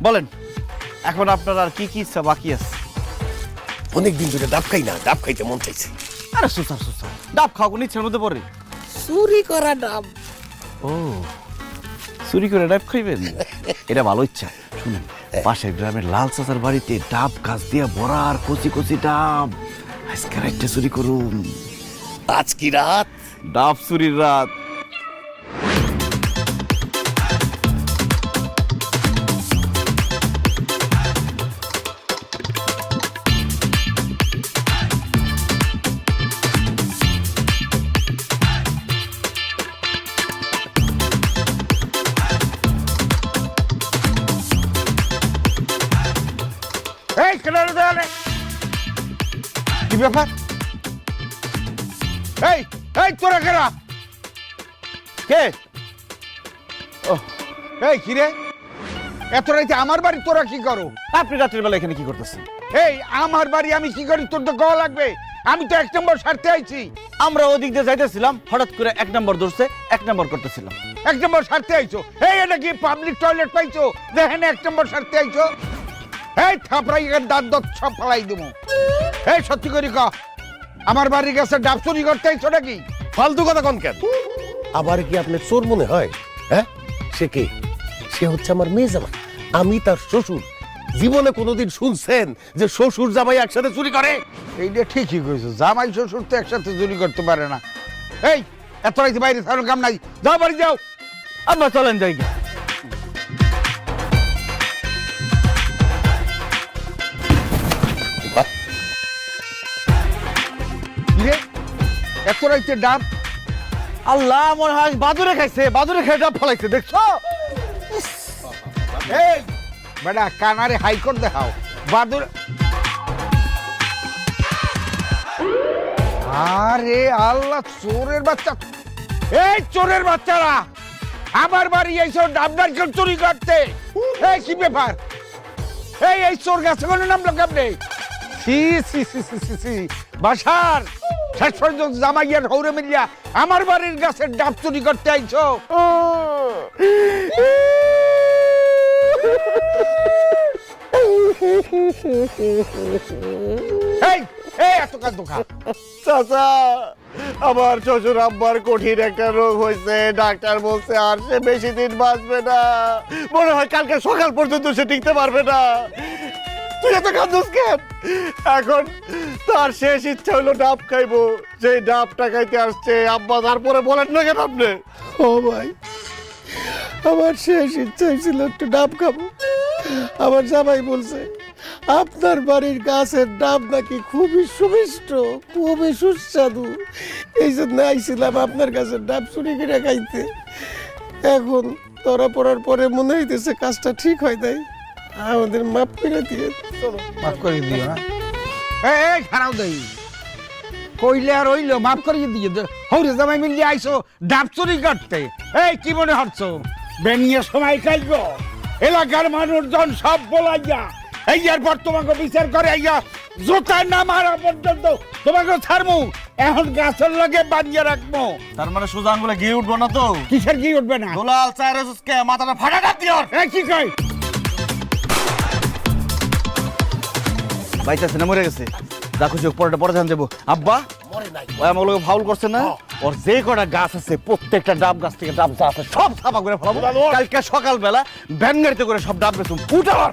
বলেন এখন আপনার আর কি কি ইচ্ছা বাকি আছে? অনেকদিন ধরে ডাব খাই না, ডাব খাইতে মন চাইছে। আরে সুসার সুসার, ডাব খাওয়া কোন ইচ্ছার মধ্যে পড়ে? চুরি করা ডাব। ও, চুরি করে ডাব খাইবেন? এটা ভালো ইচ্ছা। শুনেন, পাশের গ্রামের লাল চাচার বাড়িতে ডাব গাছ দিয়া ভরা আর কচি কচি ডাব। আজকে রাতটা চুরি করুন। আজ কি রাত? ডাব চুরির রাত। এই কেনারে দেয়ালে কি ব্যাপার? এই এই তোরা কেরা? কে? এই কিরে, এত রাইতে আমার বাড়ি তোরা কি করো? আপনি রাত্রির বেলা এখানে কি করতেছেন? এই আমার বাড়ি আমি কি করি তোর তো গলা লাগবে। আমি তো 1 নম্বর সারতে আইছি। আমরা ওদিক দিয়ে যাইতেছিলাম, হঠাৎ করে 1 নম্বর ধরছে, 1 নম্বর করতেছিলাম। 1 নম্বর সারতে আইছো? এই এটা কি পাবলিক টয়লেট পাইছো দেখেন 1 নম্বর সারতে আইছো? এই থাপড়াই দাঁত দাঁত সব ফালাই দেবো। এই সত্যি করি ক, আমার বাড়ির কাছে ডাব চুরি করতে আইছো নাকি? ফালতু কথা কোন কেন? আবার কি আপনার চোর মনে হয়? হ্যাঁ, সে কে? সে হচ্ছে আমার মেয়ে জামাই, আমি তার শ্বশুর। জীবনে কোনোদিন শুনছেন যে শ্বশুর জামাই একসাথে চুরি করে? এইটা ঠিকই কইছো, জামাই শ্বশুর তো একসাথে চুরি করতে পারে না। এই এত রাইতে বাইরে থাকার কাম নাই, যাও বাড়ি যাও। আমরা চলেন জায়গা। কিরে, এত রাইতে ডাব? আল্লাহ, মনে হয় বাদুরে খাইছে, বাদুরে খেয়ে ডাব ফলাইছে, দেখছো? এই বেটা কানারে হাইকোর্ট দেখাও বাদুর। আরে আল্লাহ, চোরের বাচ্চা! এই চোরের বাচ্চারা আমার বাড়ি এইসব ডাব নারকেল চুরি করতে! এই কি ব্যাপার? এই চোর গাছে কোনো নামলো কেমনে? সি সি সি সি সি সি বাসার শেষ পর্যন্ত জামাইয়ার হৌরে মিলিয়া আমার বাড়ির গাছের ডাব চুরি করতে আইছো। এই এই এত কাজ দোকা চাচা, আমার শ্বশুর আব্বার কঠিন একটা রোগ হয়েছে, ডাক্তার বলছে আর সে বেশি দিন বাঁচবে না। মনে হয় কালকে সকাল পর্যন্ত সে টিকতে পারবে না। তুই এত কাঁদছিস কেন? এখন তার শেষ ইচ্ছা হলো ডাব খাইবো, সেই ডাবটা খাইতে আসছে। আব্বা তারপরে বলেন না কেন আপনি? ও ভাই, আমার শেষ ইচ্ছা ছিল একটু ডাব খাবো। আমার জামাই বলছে আপনার বাড়ির গাছের ডাব নাকি খুবই সুমিষ্ট, খুবই সুস্বাদু। এই জন্য আইছিলাম আপনার গাছের ডাব চুরি করে খাইতে। এখন ধরা পড়ার পরে মনে হইতেছে কাজটা ঠিক হয় নাই। আমাদের মাফ করে দিয়ে চলো। মাফ করে দিও না। এই খারাপ দেই কইলে আর হইলো, মাফ করে দিয়ে হৌরে জামাই মিলিয়ে আইছো ডাব চুরি করতে। এই কি মনে হচ্ছ বেনিয়ে সময় কাটব? এলাকার মানুষজন সব বলাইয়া এই এরপর তোমাকে বিচার করে আইয়া জোতার না মারা পর্যন্ত তোমাকে ছাড়মু। এখন গাছের লগে বাঁধিয়ে রাখবো। তার মানে সোজা আঙ্গুলে গিয়ে উঠবো না তো? কিসের কি উঠবে না? দোলাল চায়ের সুস্কে মাথাটা ফাটা ডাক দিও। এই কি কই? বাইচাছে না মরে গেছে? দেখো চোখ পরে পরে জান যাবো। আব্বা ওই আমার লোক ফাউল করছে না? ওর যে কটা গাছ আছে প্রত্যেকটা ডাব গাছ থেকে ডাব যা আছে সব সাফা করে ফেলাবো। কালকে সকালবেলা ভ্যান গাড়িতে করে সব ডাব বেচুম। উঠার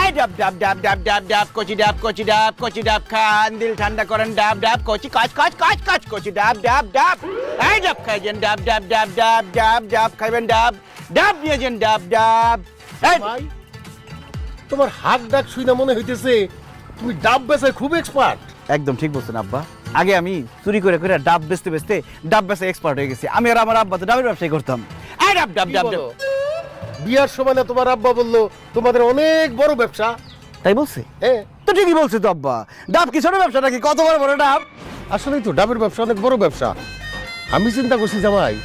এই ডাব ডাব ডাব ডাব ডাব ডাব কচি ডাব কচি ডাব কচি ডাব খান, দিল ঠান্ডা করেন। ডাব ডাব কচি কাচ কাচ কাচ কাচ কচি ডাব ডাব ডাব। এই ডাব খাইছেন ডাব ডাব ডাব ডাব ডাব ডাব খাইবেন ডাব ডাব নিয়েছেন ডাব ডাব। এই ভাই, তোমার হাত ডাক শুই না মনে হইতেছে তুমি ডাব বেচায় খুব এক্সপার্ট। একদম ঠিক বলছেন আব্বা। আগে আমি চুরি করে করে ডাব বেচতে বেচতে ডাব বেচে এক্সপার্ট হয়ে গেছি। আমি আর আমার আব্বা তো ডাবের ব্যবসায় করতাম। এই ডাব ডাব ডাব ডাব। বিয়ার সময় না তোমার আব্বা বললো তোমাদের অনেক বড় ব্যবসা? তাই বলছে? হ্যাঁ, তো ঠিকই বলছে তো আব্বা। ডাব কি ছোট ব্যবসা নাকি? কত বড় বড় ডাব। আসলেই তো ডাবের ব্যবসা অনেক বড় ব্যবসা। আমি চিন্তা করছি জামাই,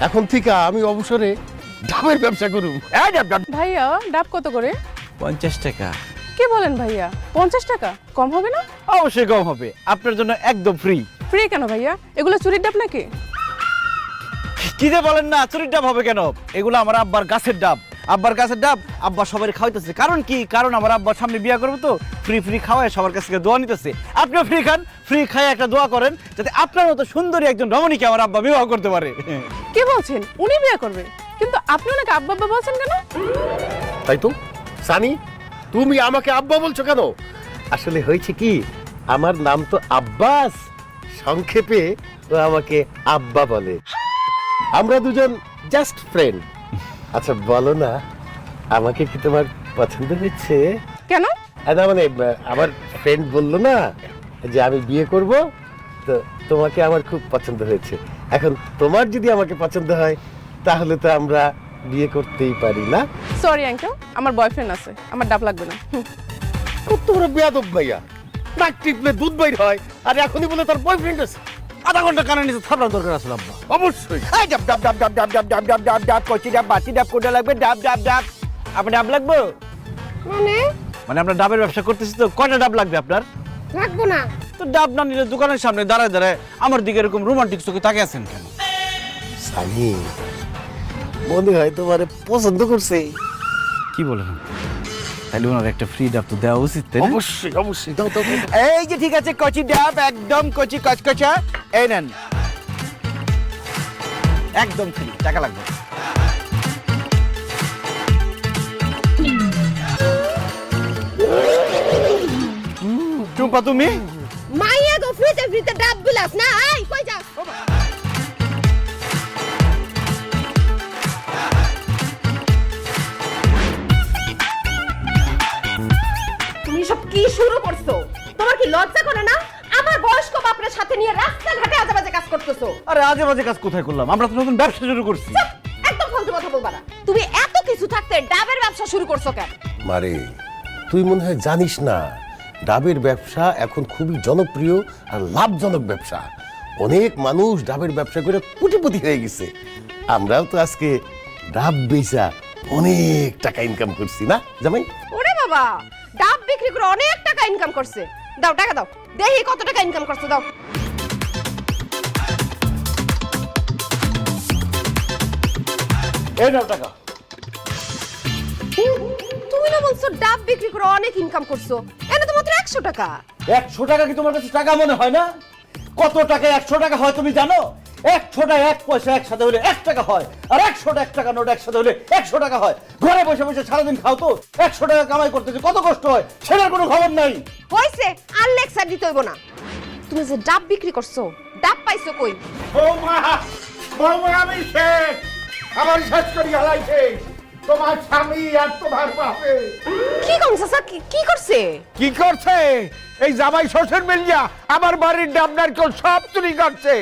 এখন থেকে আমি অবসরে ডাবের ব্যবসা করুম। এই ডাব ডাব। ভাইয়া ডাব কত করে? 50 টাকা। কি বলেন ভাইয়া, 50 টাকা কম হবে না? অবশ্যই কম হবে, আপনার জন্য একদম ফ্রি। ফ্রি কেন ভাইয়া? এগুলো চুরির ডাব নাকি? কি যে বলেন না, চুরির ডাব হবে কেন? এগুলো আমার আব্বার গাছের ডাব। আব্বার গাছের ডাব আব্বা সবাই খাওয়াইতেছে। কারণ কি? কারণ আমার আব্বার সামনে বিয়ে করবো তো ফ্রি ফ্রি খাওয়ায় সবার কাছ থেকে দোয়া নিতেছে। আপনিও ফ্রি খান, ফ্রি খায় একটা দোয়া করেন যাতে আপনার মতো সুন্দরী একজন রমণীকে আমার আব্বা বিবাহ করতে পারে। কি বলছেন? উনি বিয়ে করবে? কিন্তু আপনি ওনাকে আব্বা আব্বা বলছেন কেন? তাই তো সানি, তুমি আমাকে আব্বা বলছো কেন? আসলে হয়েছে কি, আমার নাম তো আব্বাস, সংক্ষেপে ও আমাকে আব্বা বলে। আমরা দুজন জাস্ট ফ্রেন্ড। আচ্ছা বলো না, আমাকে কি তোমার পছন্দ হচ্ছে? কেন? না মানে আমার ফ্রেন্ড বললো না যে আমি বিয়ে করব, তো তোমাকে আমার খুব পছন্দ হয়েছে। এখন তোমার যদি আমাকে পছন্দ হয় তাহলে তো আমরা বিয়ে করতেই পারি না? সরি আঙ্কেল, আমার বয়ফ্রেন্ড আছে, আমার ডাব লাগবে না। কত বড় বেয়াদব ভাইয়া, নাক টিপলে দুধ বাইর হয় আর এখনই বলে তার বয়ফ্রেন্ড আছে। আধা ঘন্টা কানে নিচে থাপড়ার দরকার আছে আব্বা। অবশ্যই। এই ডাব ডাব ডাব ডাব ডাব ডাব ডাব ডাব ডাব ডাব কচি ডাব বাতি ডাব কোটা লাগবে? ডাব ডাব ডাব। আপনার ডাব লাগবে? মানে আমরা ডাবের ব্যবসা করতেছি তো, কয়টা ডাব লাগবে আপনার? রাখবো না। তো ডাব না নিলে দোকানের সামনে দাঁড়ায় দাঁড়ায় আমার দিকে এরকম রোমান্টিক চোখে তাকিয়ে আছেন কেন? সানি, মনে হয় তোমারে পছন্দ করছে। কি বলেন? তাহলে ওনার একটা ফ্রি ডাব তো দেওয়া উচিত, তাই না? অবশ্যই অবশ্যই, দাও দাও দাও। এই যে ঠিক আছে, কচি ডাব একদম কচি কচকচা, এই নেন একদম ফ্রি, টাকা লাগবে। টুম্পা তুমি মাইয়া গো ফ্রিতে ফ্রিতে ডাব বিলাস না, আই কই যা? তুমি সব কি শুরু করছো? তোমার কি লজ্জা করে না? আমার বয়স্ক বাপের সাথে নিয়ে রাস্তাঘাটে আজেবাজে কাজ করতেছো। আরে আজে বাজে কাজ কোথায় করলাম? আমরা তো নতুন ব্যবসা শুরু করছি। চুপ, একদম ফালতু কথা বলবা না। তুমি এত কিছু থাকতে ডাবের ব্যবসা শুরু করছো কেন? মারে, তুই মনে হয় জানিস না, ডাবের ব্যবসা এখন খুবই জনপ্রিয় আর লাভজনক ব্যবসা। অনেক মানুষ ডাবের ব্যবসা করে কোটিপতি হয়ে গেছে। আমরাও তো আজকে ডাব বেচা অনেক টাকা ইনকাম করছি না জামাই? ওরে বাবা, ডাব বিক্রি করে অনেক টাকা ইনকাম করছে। দাও টাকা দাও, দেখি কত টাকা ইনকাম করছো, দাও। এই নাও টাকা। তুমি না বলছো ডাব বিক্রি করে অনেক ইনকাম করছো, এনে তো মাত্র 100 টাকা। 100 টাকা কি তোমার কাছে টাকা মনে হয় না? কত টাকা 100 টাকা হয় তুমি জানো? 100টা 1 পয়সা একসাথে হলে 1 টাকা হয়, আর 100টা 1 টাকা নোট একসাথে হলে 100 টাকা হয়। ঘরে বসে বসে সারাদিন খাও তো, 100 টাকা কামাই করতে যে কত কষ্ট হয় সেটার কোনো খবর নাই। হইছে, আর লেকচার দিতে হইব না। তুমি যে ডাব বিক্রি করছো, ডাব পাইছো কই? বৌমা, বৌমা আমি শেষ, আমার শেষ করি হালাইছে তোমার স্বামী আর তোমার বাপে। কি কোন চাচা, কি করছে? কি করছে? এই জামাই শ্বশুর মিলিয়া আমার বাড়ির ডাব নারকেল সব চুরি করছে।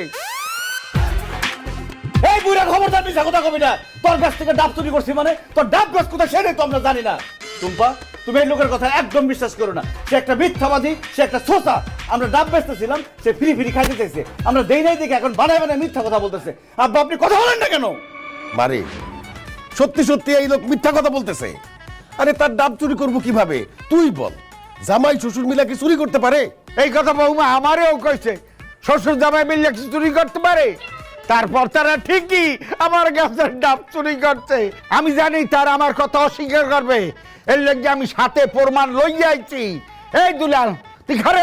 এই বুড়া খবরদার মিছা কথা কবি না। তোর কাছ থেকে ডাব চুরি করছি মানে তোর ডাব গাছ কোথায় সেটাই তো আমরা জানি না। টুম্পা, তুমি এই লোকের কথা একদম বিশ্বাস করো না। সে একটা মিথ্যাবাদী, সে একটা ছোঁচা। আমরা ডাব বেচতেছিলাম, সে ফ্রি ফ্রি খাইতে চাইছে। আমরা দেই নাই দেখে এখন বানায় বানায় মিথ্যা কথা বলতেছে। আব্বা আপনি কথা বলেন না কেন? মারে, সত্যি সত্যি এই লোক মিথ্যা কথা বলতেছে। আরে তার ডাব চুরি করবো কিভাবে তুই বল? জামাই শ্বশুর মিলা কি চুরি করতে পারে? এই কথা বৌমা আমারেও কইছে, শ্বশুর জামাই মিলে কি চুরি করতে পারে? তারপর তারা ঠিকই আমার গাছের ডাব চুরি করছে। আমি জানি তার আমার কথা অস্বীকার করবে, এর লাগে আমি সাথে প্রমাণ লইয়া আইছি। এই দুলাল, তুই ঘরে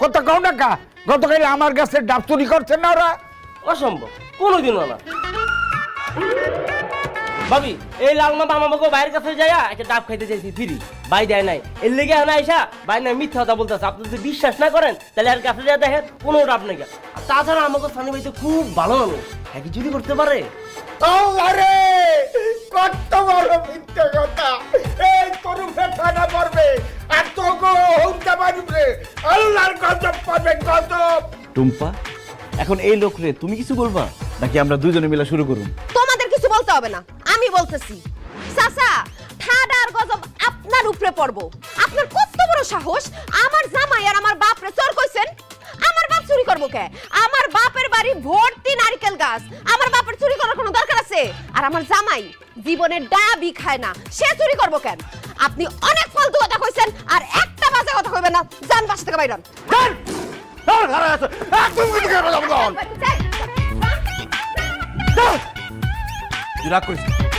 কত কও টাকা গতকাল আমার গাছের ডাব চুরি করছে না ওরা? অসম্ভব, কোনোদিনও না। ভাবি, এই লাল মাথা আমাকে বাইরের কাছে যাইয়া একটা ডাব খাইতে চাইছি ফ্রি, বাই দেয় নাই। এর লেগে আনা আইসা বাই না মিথ্যা কথা বলতেছে। আপনি যদি বিশ্বাস না করেন তাহলে আর কাছে যা দেখেন, কোনো ডাব নাই। আর তাছাড়া আমাকে সানি ভাই তো খুব ভালো মানুষ, হ্যাঁ কি চুরি করতে পারে? আরে কত বড় মিথ্যা কথা! এই তরু ফেটানা পড়বে আর তোকে হুমতে পারবে, আল্লাহর গজব পাবে, গজব। টুম্পা, এখন এই লোকরে তুমি কিছু বলবা নাকি আমরা দুজনে মিলে শুরু করুন? তোমাদের কিছু বলতে হবে না, আমি বলতেছি। চাচা, ঠাডার গজব আপনার উপরে পড়বো। আপনার কত বড় সাহস আমার জামাই আর আমার বাপরে চোর কইছেন? আমার বাপ চুরি করবো কে? আমার বাপের বাড়ি ভর্তি নারকেল গাছ, আমার বাপের চুরি করার কোনো দরকার আছে? আর আমার জামাই জীবনে ডাবই খায় না, সে চুরি করবো কেন? আপনি অনেক ফালতু কথা কইছেন, আর একটা বাজে কথা কইবেন না। যান বাসা থেকে বাইরন। একদম কিছু করবে না। তুই রাগ করিস না।